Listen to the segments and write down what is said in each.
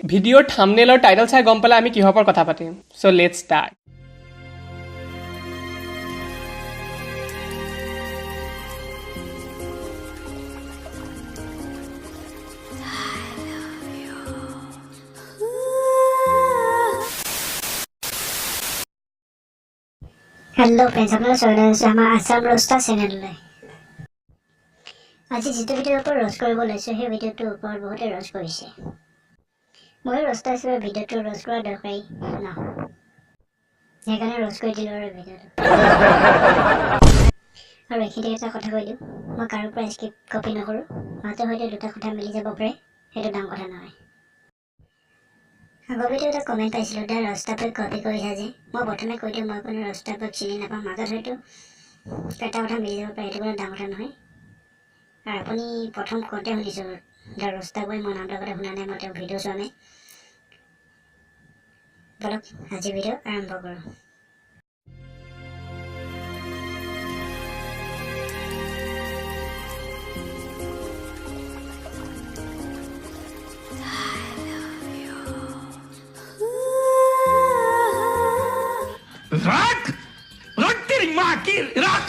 ভিডিঅ'ৰ থাম্বনেইলৰ টাইটেল চাই গম পালে আমি কিহৰ ওপৰত কথা পাতিম so let's start hello friends আপনাৰা চলে আসছে আমাৰ আসাম ৰোস্টাৰ চ্যানেললৈ আজি যেটো ভিডিওৰ ওপৰত ৰোষ্ট কৰিব লৈছো সেই ভিডিওটোৰ ওপৰত বহুতে ৰোষ্ট কৰিছে মই ৰোস্টাৰ হিচাপে ভিডিওটো ৰোষ্ট কৰা দৰকাৰী ন সেইকাৰণে ৰোষ্ট কৰি দিলো আৰু ভিডিওটো আৰু এখিনি এটা কথা কৈ দিওঁ মই কাৰো পৰা স্ক্ৰিপ্ট কপি নকৰো মাত্ৰ হয়তো দুটা কথা মিলি যাব পাৰে সেইটো ডাঙৰ কথা নহয় আগৰ ভিডিওত এটা কমেন্ট পাইছিলো দা ৰস্তাপক কপি কৰিছা যে মই প্ৰথমে কৈ দিওঁ মই কোনো ৰস্তাপক চিনি নাপাওঁ মাজত হয়তো এটা কথা মিলি যাব পাৰে সেইটো কোনো ডাঙৰ কথা নহয় আৰু আপুনি প্ৰথম কওঁতে শুনিছো দা ৰস্তাপক মই নামটো কথা শুনা নাই মই তেওঁ ভিডিও চোৱা নাই বলক আজি ভিডিও আৰম্ভ কৰোঁ Rock! Rock तेरी माँ की rock!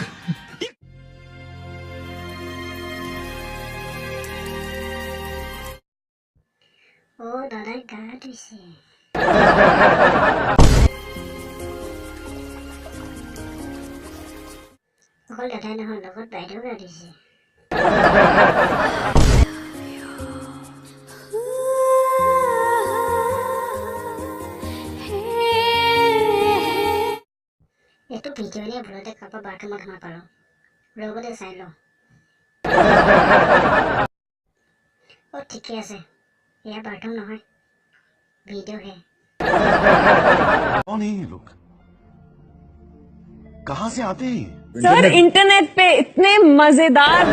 ও দাদাই গা ধুইছে অকল দাদাই নহয় লগত বাইদেউ গা ধুইছে এইটো ভিডিঅ' নিয়ে ভুলতে কাৰোবাৰ বাথৰুমত সোমাই পালোঁ ৰ'বতে চাই লওঁ অ' ঠিকে আছে এয়া বাথৰুম নহয় ভিডিঅ'হে कौन है ये लोग कहां से आते हैं सर इंटरनेट पे इतने मजेदार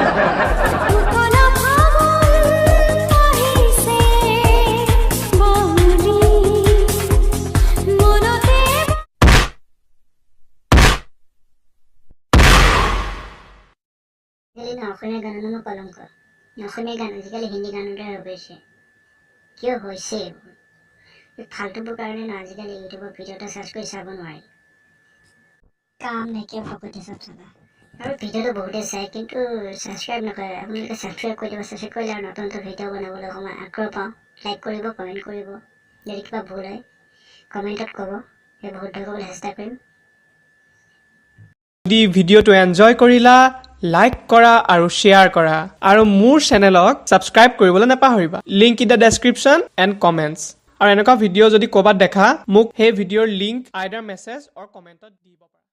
অসমীয়া গান নামৰ কলংক অসমীয়া গান আজিকালি হিন্দী গানতে হৈ গৈছে কিয় হৈছে এইবোৰ ফাল্টুবোৰ কাৰণে না আজিকালি ইউটিউবৰ ভিডিঅ'টা চাৰ্চ কৰি চাব নোৱাৰি কাম নাইকিয়া ভকতে চব চাবা আৰু ভিডিঅ'টো বহুতে চাই কিন্তু ছাবস্ক্ৰাইব নকৰে আপোনালোকে ছাবস্ক্ৰাইব কৰি দিব ছাবস্ক্ৰাইব কৰিলে আৰু নতুন নতুন ভিডিঅ' বনাবলৈ অকণমান আগ্ৰহ পাওঁ লাইক কৰিব কমেণ্ট কৰিব যদি কিবা ভুল হয় কমেণ্টত ক'ব সেই বহুত ধৰিবলৈ চেষ্টা কৰিম যদি ভিডিঅ'টো এনজয় কৰিলা লাইক কৰা আৰু শ্বেয়াৰ কৰা আৰু মোৰ চেনেলক ছাবস্ক্ৰাইব কৰিবলৈ নাপাহৰিবা link in the description and comments আৰু এনেকুৱা ভিডিঅ' যদি ক'ৰবাত দেখা মোক সেই ভিডিঅ'ৰ লিংক আইডাৰ মেছেজ অৰ কমেণ্টত দিব পাৰা